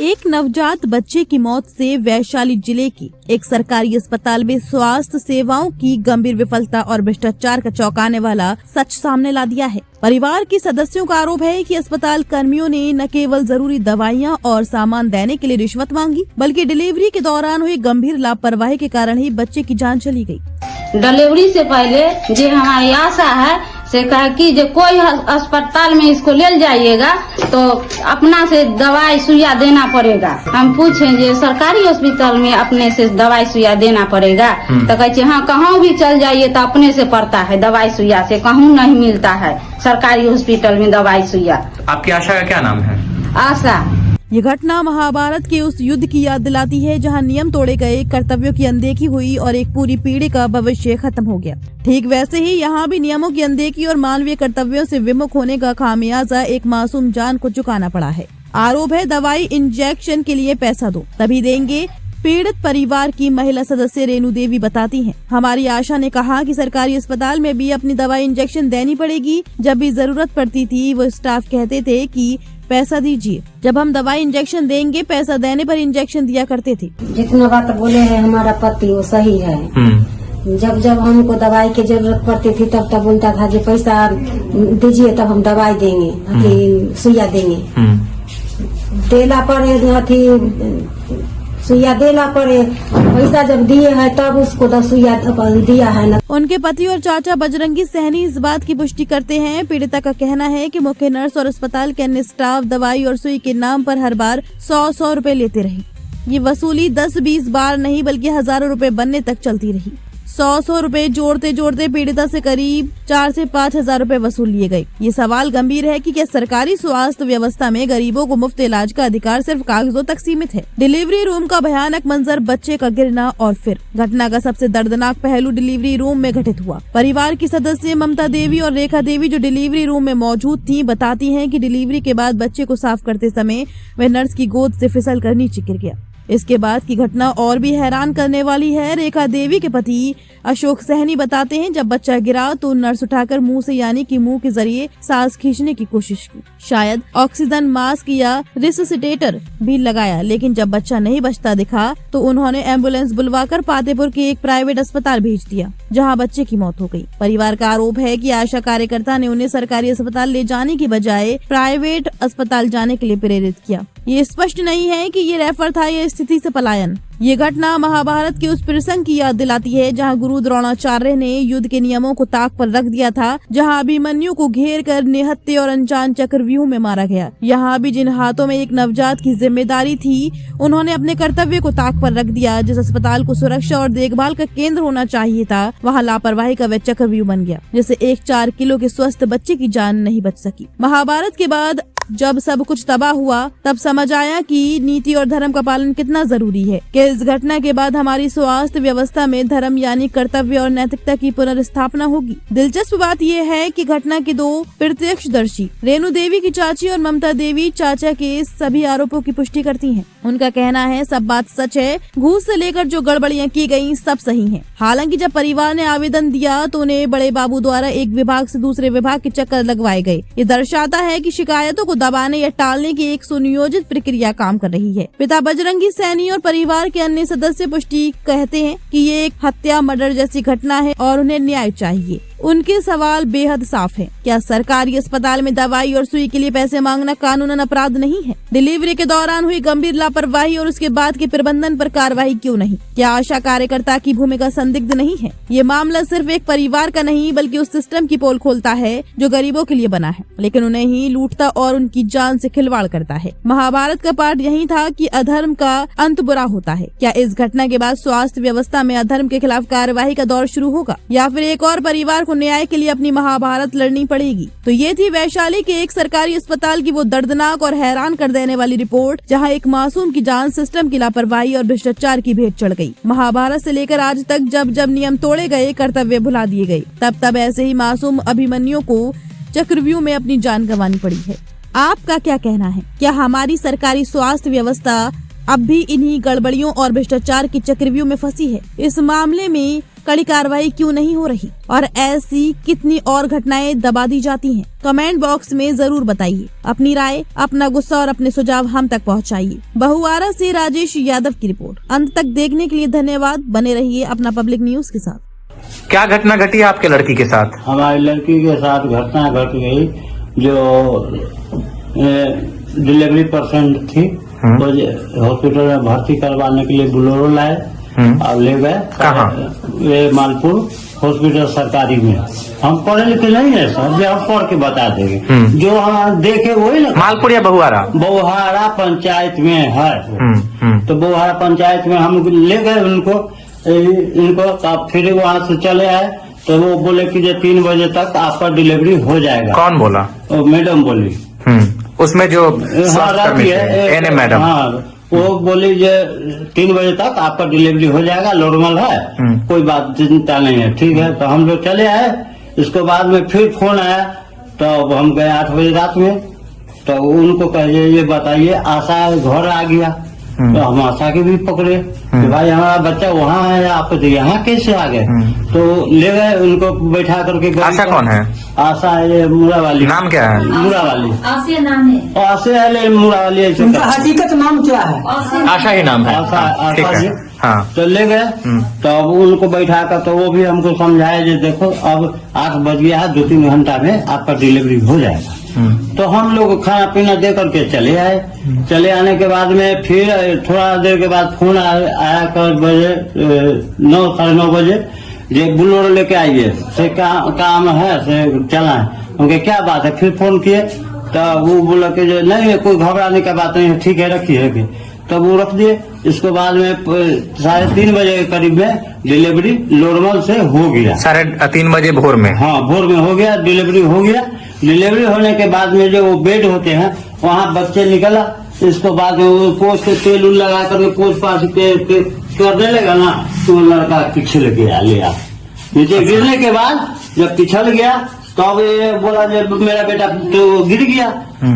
एक नवजात बच्चे की मौत से वैशाली जिले की एक सरकारी अस्पताल में स्वास्थ्य सेवाओं की गंभीर विफलता और भ्रष्टाचार का चौंकाने वाला सच सामने ला दिया है। परिवार के सदस्यों का आरोप है कि अस्पताल कर्मियों ने न केवल जरूरी दवाइयां और सामान देने के लिए रिश्वत मांगी, बल्कि डिलीवरी के दौरान हुई गंभीर लापरवाही के कारण ही बच्चे की जान चली गई। डिलीवरी से पहले जो हमारी आशा है से कहा कि जो कोई अस्पताल में इसको ले जाइएगा तो अपना से दवाई सुइया देना पड़ेगा। हम पूछे जो सरकारी हॉस्पिटल में अपने से दवाई सुइया देना पड़ेगा तो कहते हाँ कहाँ भी चल जाइए तो अपने से पड़ता है दवाई सुइया से, कहूँ नहीं मिलता है सरकारी हॉस्पिटल में दवाई सुइया। आपकी आशा का क्या नाम है? आशा। ये घटना महाभारत के उस युद्ध की याद दिलाती है जहां नियम तोड़े गए, कर्तव्यों की अनदेखी हुई और एक पूरी पीढ़ी का भविष्य खत्म हो गया। ठीक वैसे ही यहाँ भी नियमों की अनदेखी और मानवीय कर्तव्यों से विमुख होने का खामियाजा एक मासूम जान को चुकाना पड़ा है। आरोप है दवाई इंजेक्शन के लिए पैसा दो तभी देंगे। पीड़ित परिवार की महिला सदस्य रेणु देवी बताती हैं, हमारी आशा ने कहा कि सरकारी अस्पताल में भी अपनी दवाई इंजेक्शन देनी पड़ेगी। जब भी जरूरत पड़ती थी वो स्टाफ कहते थे कि पैसा दीजिए, जब हम दवाई इंजेक्शन देंगे पैसा देने पर इंजेक्शन दिया करते थे। जितना बात बोले हैं हमारा पति वो सही है। जब जब हमको दवाई की जरूरत पड़ती थी तब तब बोलता था जो पैसा दीजिए तब हम दवाई देंगे, सुइया देंगे। देला पर सुइया देला पड़े, पैसा जब दिए हैं तब उसको सुइया दिया है न। उनके पति और चाचा बजरंगी सहनी इस बात की पुष्टि करते हैं। पीड़िता का कहना है कि मुख्य नर्स और अस्पताल के अन्य स्टाफ दवाई और सुई के नाम पर हर बार 100 रुपए लेते रहे। ये वसूली 10-20 बार नहीं बल्कि हजारों रुपए बनने तक चलती रही। 100 रुपए जोड़ते जोड़ते पीड़िता से करीब 4 से 5 हजार रुपए वसूल लिए गए। ये सवाल गंभीर है कि क्या सरकारी स्वास्थ्य व्यवस्था में गरीबों को मुफ्त इलाज का अधिकार सिर्फ कागजों तक सीमित है। डिलीवरी रूम का भयानक मंजर, बच्चे का गिरना और फिर घटना का सबसे दर्दनाक पहलू डिलीवरी रूम में घटित हुआ। परिवार की सदस्य ममता देवी और रेखा देवी जो डिलीवरी रूम में मौजूद थी बताती हैं कि डिलीवरी के बाद बच्चे को साफ करते समय वह नर्स की गोद से फिसल कर नीचे गिर गया। इसके बाद की घटना और भी हैरान करने वाली है। रेखा देवी के पति अशोक सहनी बताते हैं, जब बच्चा गिरा तो नर्स उठाकर मुंह से यानी कि मुंह के जरिए सांस खींचने की कोशिश की, शायद ऑक्सीजन मास्क या रिससिटेटर भी लगाया, लेकिन जब बच्चा नहीं बचता दिखा तो उन्होंने एम्बुलेंस बुलवाकर पातेपुर के एक प्राइवेट अस्पताल भेज दिया जहां बच्चे की मौत हो गई। परिवार का आरोप है कि आशा कार्यकर्ता ने उन्हें सरकारी अस्पताल ले जाने की बजाय प्राइवेट अस्पताल जाने के लिए प्रेरित किया। ये स्पष्ट नहीं है कि ये रेफर था या स्थिति से पलायन। ये घटना महाभारत के उस प्रसंग की याद दिलाती है जहां गुरु द्रोणाचार्य ने युद्ध के नियमों को ताक पर रख दिया था, जहां अभिमन्यु को घेर कर निहत्थे और अनजान चक्रव्यूह में मारा गया। यहाँ भी जिन हाथों में एक नवजात की जिम्मेदारी थी उन्होंने अपने कर्तव्य को ताक पर रख दिया। जिस अस्पताल को सुरक्षा और देखभाल का केंद्र होना चाहिए था वहाँ लापरवाही का वह चक्रव्यूह बन गया, जिससे एक 4 किलो के स्वस्थ बच्चे की जान नहीं बच सकी। महाभारत के बाद जब सब कुछ तबाह हुआ तब समझ आया कि नीति और धर्म का पालन कितना जरूरी है। कि इस घटना के बाद हमारी स्वास्थ्य व्यवस्था में धर्म यानी कर्तव्य और नैतिकता की पुनर्स्थापना होगी। दिलचस्प बात यह है कि घटना के 2 प्रत्यक्षदर्शी रेणु देवी की चाची और ममता देवी चाचा के सभी आरोपों की पुष्टि करती हैं। उनका कहना है सब बात सच है, घूस से लेकर जो गड़बड़ियां की गयी सब सही है। हालांकि जब परिवार ने आवेदन दिया तो उन्हें बड़े बाबू द्वारा एक विभाग से दूसरे विभाग के चक्कर लगवाए गए। ये दर्शाता है कि शिकायतों को दबाने या टालने की एक सुनियोजित प्रक्रिया काम कर रही है। पिता बजरंगी सहनी और परिवार के अन्य सदस्य पुष्टि कहते हैं कि ये एक हत्या मर्डर जैसी घटना है और उन्हें न्याय चाहिए। उनके सवाल बेहद साफ है, क्या सरकारी अस्पताल में दवाई और सुई के लिए पैसे मांगना कानूनन अपराध नहीं है? डिलीवरी के दौरान हुई गंभीर लापरवाही और उसके बाद के प्रबंधन पर कार्रवाई क्यों नहीं? क्या आशा कार्यकर्ता की भूमिका संदिग्ध नहीं है? ये मामला सिर्फ एक परिवार का नहीं बल्कि उस सिस्टम की पोल खोलता है जो गरीबों के लिए बना है लेकिन उन्हें ही लूटता और उनकी जान से खिलवाड़ करता है। महाभारत का पाठ यही था कि अधर्म का अंत बुरा होता है। क्या इस घटना के बाद स्वास्थ्य व्यवस्था में अधर्म के खिलाफ कार्यवाही का दौर शुरू होगा या फिर एक और परिवार न्याय के लिए अपनी महाभारत लड़नी पड़ेगी? तो ये थी वैशाली के एक सरकारी अस्पताल की वो दर्दनाक और हैरान कर देने वाली रिपोर्ट जहां एक मासूम की जान सिस्टम की लापरवाही और भ्रष्टाचार की भेंट चढ़ गई। महाभारत से लेकर आज तक जब जब नियम तोड़े गए, कर्तव्य भुला दिए गए, तब तब ऐसे ही मासूम अभिमन्यु को चक्रव्यूह में अपनी जान गंवानी पड़ी है। आपका क्या कहना है? क्या हमारी सरकारी स्वास्थ्य व्यवस्था अब भी इन्हीं गड़बड़ियों और भ्रष्टाचार के चक्रव्यूह में फंसी है? इस मामले में कड़ी कार्रवाई क्यों नहीं हो रही और ऐसी कितनी और घटनाएं दबा दी जाती हैं? कमेंट बॉक्स में जरूर बताइए। अपनी राय, अपना गुस्सा और अपने सुझाव हम तक पहुंचाइए। बहुआरा से राजेश यादव की रिपोर्ट। अंत तक देखने के लिए धन्यवाद। बने रहिए अपना पब्लिक न्यूज के साथ। क्या घटना घटी आपके लड़की के साथ? हमारी लड़की के साथ घटना घट गई, जो डिलीवरी पेशेंट थी, तो हॉस्पिटल में भर्ती करवाने के लिए बोलेरो लाए और ले गए। कहाँ? ये मालपुर हॉस्पिटल सरकारी में। हम पढ़े लिखे नहीं है सर, जो हम पढ़ के बता देंगे। जो हम देखे वही ना। मालपुर या बहुआरा? बहुआरा पंचायत में है। तो बहुआरा पंचायत में हम ले गए इनको तब फिर वहाँ से चले आए, तो वो बोले कि जो 3 बजे तक आपका डिलीवरी हो जाएगा। कौन बोला? मैडम बोली। उसमें जो एनएम मैडम, हाँ, वो बोली जो 3 बजे तक आपका डिलीवरी हो जाएगा, नॉर्मल है, कोई बात चिंता नहीं है। ठीक है, तो हम लोग चले आए। इसके बाद में फिर फोन आया, तो हम गए 8 बजे रात में। तो उनको कहे ये बताइए आशा घर आ गया। तो हम आशा के भी पकड़े कि भाई हमारा बच्चा वहाँ है, आप यहाँ कैसे आ गए? तो ले गए उनको बैठा करके। आशा कौन है? आशा ये मुरा वाली। नाम क्या है? मुरा वाली। आशा नाम है। आशा है मुरा वाली। उनका हकीकत नाम क्या है? आशा ही नाम है। ठीक है, हाँ। तो ले गए, तो अब उनको बैठा कर, तो वो भी हमको समझाया जो देखो अब 8 बज गया है, 2-3 घंटा में आपका डिलीवरी हो जाएगा। तो हम लोग खाना पीना दे करके चले आए। चले आने के बाद में फिर थोड़ा देर के बाद फोन आया कर बजे 9 साढ़े 9 बजे, जे बुलोरो लेके आइए, से काम है, से चला है। उनके क्या बात है? फिर फोन किए, तो वो बोला कि जो नहीं कोई घबराने का बात नहीं है, ठीक है रखिए। तब वो रख दिए। इसके बाद में 3:30 बजे के करीब में डिलीवरी नॉर्मल से हो गया। 3:30 बजे भोर में? हाँ, भोर में हो गया, डिलीवरी हो गया। डिलीवरी होने के बाद में जो वो बेड होते हैं वहाँ बच्चे निकला। इसके बाद पोछ के तेल उल लगा करके पोछ पाछ करने लगा ना, तो लड़का पिछल गया, लिया नीचे। गिरने के बाद जब पिछल गया, तब ये बोला जब मेरा बेटा तो गिर गया।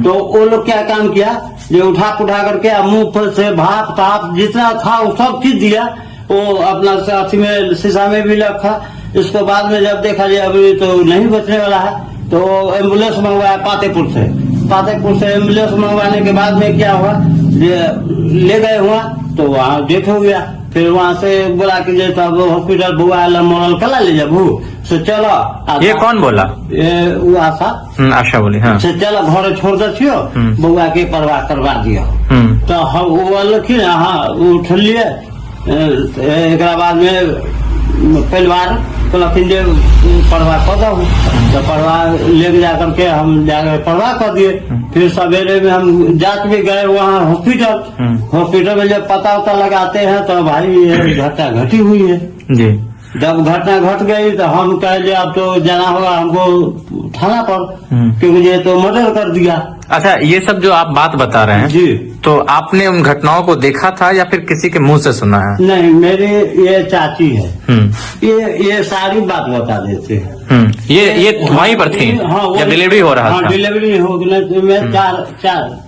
तो वो लोग क्या काम किया, जो उठा करके मुंह पर से भाप ताप जितना था वो सब चीज दिया। वो अपना साथी में शीशा में भी रखा। इसके बाद में जब देखा जाए अभी तो नहीं बचने वाला है, तो एम्बुलेंस मंगवाया पातेपुर से एम्बुलेंस मंगवाने के बाद में क्या हुआ, ले गए हुआ तो वहाँ डेथ हो गया। फिर वहाँ से बोला कि जो तब हॉस्पिटल बुआ मॉडल कला ले जाबू से चलो। ये कौन बोला? वो आशा बोली। हाँ, से चलो घर छोड़ दियो, बुआ के परवाह करवा दियो। तो हम वो लखी हाँ उठलिए। एक बाद में परिवार कहलखिन जे परवाह कर दो, तो परवाह ले जा करके हम जाकर परवाह कर दिए। फिर सवेरे में हम जांच भी गए वहाँ हॉस्पिटल में जब पता लगाते हैं तो भाई ये घटना घटी हुई है जी। जब घटना घट गई तो हम कहे अब तो जाना होगा हमको थाना पर, क्योंकि ये तो मर्डर कर दिया। अच्छा, ये सब जो आप बात बता रहे हैं जी, तो आपने उन घटनाओं को देखा था या फिर किसी के मुंह से सुना है? नहीं, मेरी ये चाची है, ये सारी बात बता देते हैं। ये वहीं पर थी? हाँ, जब डिलीवरी हो रहा था? डिलीवरी हो गई। मैं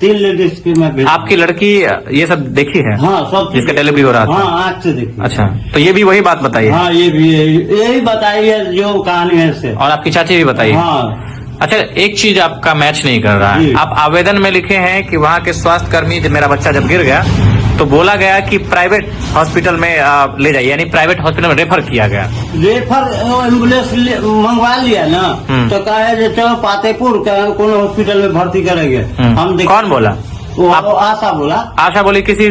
3 लेडीज की मैं। आपकी लड़की ये सब देखी है? हाँ, सब जिसका डिलीवरी हो रहा था? हाँ, आँख से देखी। अच्छा, तो ये भी वही बात बताइए? हाँ, ये भी यही बताई है जो कहानी है इससे। और आपकी चाची भी बताइए? हाँ। अच्छा, एक चीज आपका मैच नहीं कर रहा है। आप आवेदन में लिखे हैं कि वहाँ के स्वास्थ्य कर्मी जब मेरा बच्चा जब गिर गया तो बोला गया कि प्राइवेट हॉस्पिटल में ले जाइए, यानी प्राइवेट हॉस्पिटल में रेफर किया गया। रेफर एम्बुलेंस मंगवा लिया ना, तो कहे चलो पातेपुर कौन हॉस्पिटल में भर्ती करेंगे। हम कौन बोला? आशा बोला। आशा बोली किसी?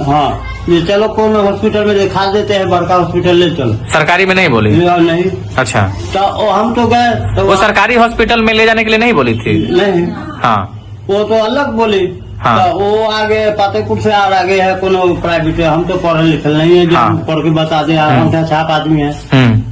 हाँ, ये चलो कौन हॉस्पिटल में दिखा देते हैं, बड़का हॉस्पिटल ले चलो। सरकारी में नहीं बोली? नहीं। अच्छा, तो हम तो गए तो वो सरकारी हॉस्पिटल में ले जाने के लिए नहीं बोली थी? नहीं। हाँ, वो तो अलग बोली। हाँ, तो वो आगे पातेपुर से और आगे है कोनो प्राइवेट है। हम तो पढ़े लिखे नहीं है, जो पढ़ के बता दे, हम छाप आदमी है।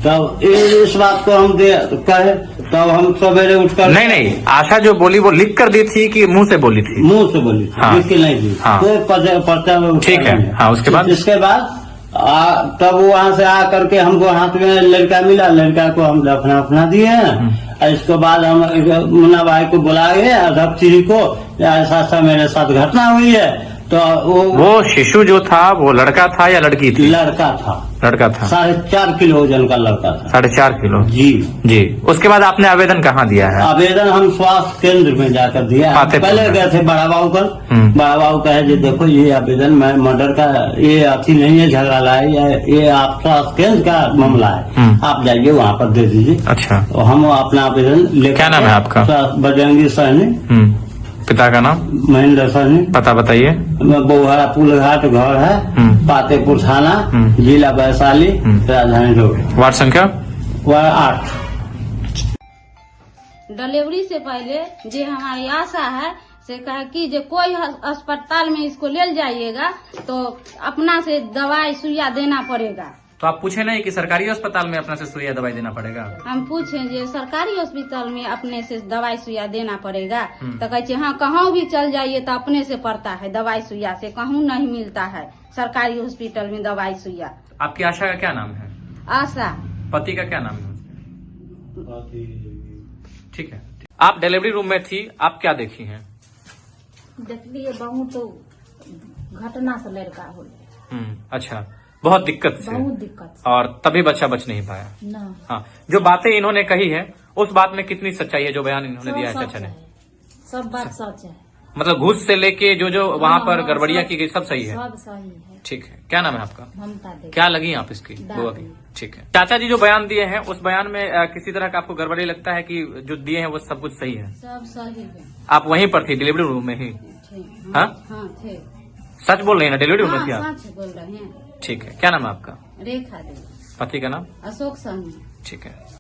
तब इस बात को हम कहे, तब हम सवेरे उठकर। नहीं, आशा जो बोली वो लिख कर दी थी कि मुंह से बोली थी? मुंह से बोली थी, लिख के नहीं दी। कोई पर्चा में। ठीक है। हाँ, उसके बाद तब वहाँ से आ करके हमको हाथ में लड़का मिला, लड़का को हम दफना दिए हैं। इसके बाद हम मुन्ना भाई को बुलाए अध्यक्ष जी को, ऐसा मेरे साथ घटना हुई है, तो वो शिशु जो था वो लड़का था या लड़की थी? लड़का था। लड़का था। 4.5 किलो वजन का लड़का था। 4.5 किलो। जी जी। उसके बाद आपने आवेदन कहाँ दिया है? आवेदन हम स्वास्थ्य केंद्र में जाकर दिया। फतेहपुर पहले में। गए थे बड़ा बाबू पर। बड़ा बाबू कहे जी देखो ये आवेदन मैं मर्डर का ये अथी नहीं है, झगड़ा है, ये आप स्वास्थ्य केंद्र का मामला है, आप जाइए वहाँ पर दे दीजिए। अच्छा। तो हम अपना आवेदन ले। क्या नाम है आपका? बजरंगी सहनी। पिता का नाम? महेंद्र सहनी। पता बताइए। बोहरा पुलघाट घर है, पातेपुर थाना, जिला वैशाली, राजधानी रोड, वार्ड संख्या? वार्ड 8। डिलीवरी से पहले जो हमारी आशा है से कहा कि जो कोई अस्पताल में इसको ले जाइएगा तो अपना से दवाई सुइया देना पड़ेगा। तो आप पूछे नहीं कि सरकारी अस्पताल में अपना से सुइया दवाई देना पड़ेगा? हम पूछे जो सरकारी हॉस्पिटल में अपने से दवाई सुइया देना पड़ेगा तो कहते हाँ कहाँ भी चल जाइए तो अपने से पड़ता है, दवाई सुइया से कहूँ नहीं मिलता है सरकारी हॉस्पिटल में दवाई सुइया। आपकी आशा का क्या नाम है? आशा। पति का क्या नाम है? ठीक है। आप डिलीवरी रूम में थी, आप क्या देखी हैं? देखलिए बहुत तो घटना से लड़का हो। अच्छा, बहुत दिक्कत से। बहुत दिक्कत और तभी बच्चा बच नहीं पाया। ना। हाँ, जो बातें इन्होंने कही है उस बात में कितनी सच्चाई है जो बयान इन्होंने दिया है चाचा ने? सब बात सच है। मतलब घूस से लेके जो वहाँ पर गड़बड़ियाँ की गई सब सही है? सब सही है। ठीक है। क्या नाम है आपका? ममता देवी। क्या लगी आप इसकी बुआ की? ठीक है। चाचा जी जो बयान दिए हैं उस बयान में किसी तरह का आपको गड़बड़ी लगता है कि जो दिए हैं वो सब कुछ सही है? सब सही है। आप वहीं पर थी डिलीवरी रूम में ही? हाँ हाँ थे। सच बोल रही है ना, डिलीवरी रूम में थी आप? सच बोल रहे हैं। ठीक है। क्या नाम है आपका? रेखा देवी। पति का नाम? अशोक सहनी। ठीक है।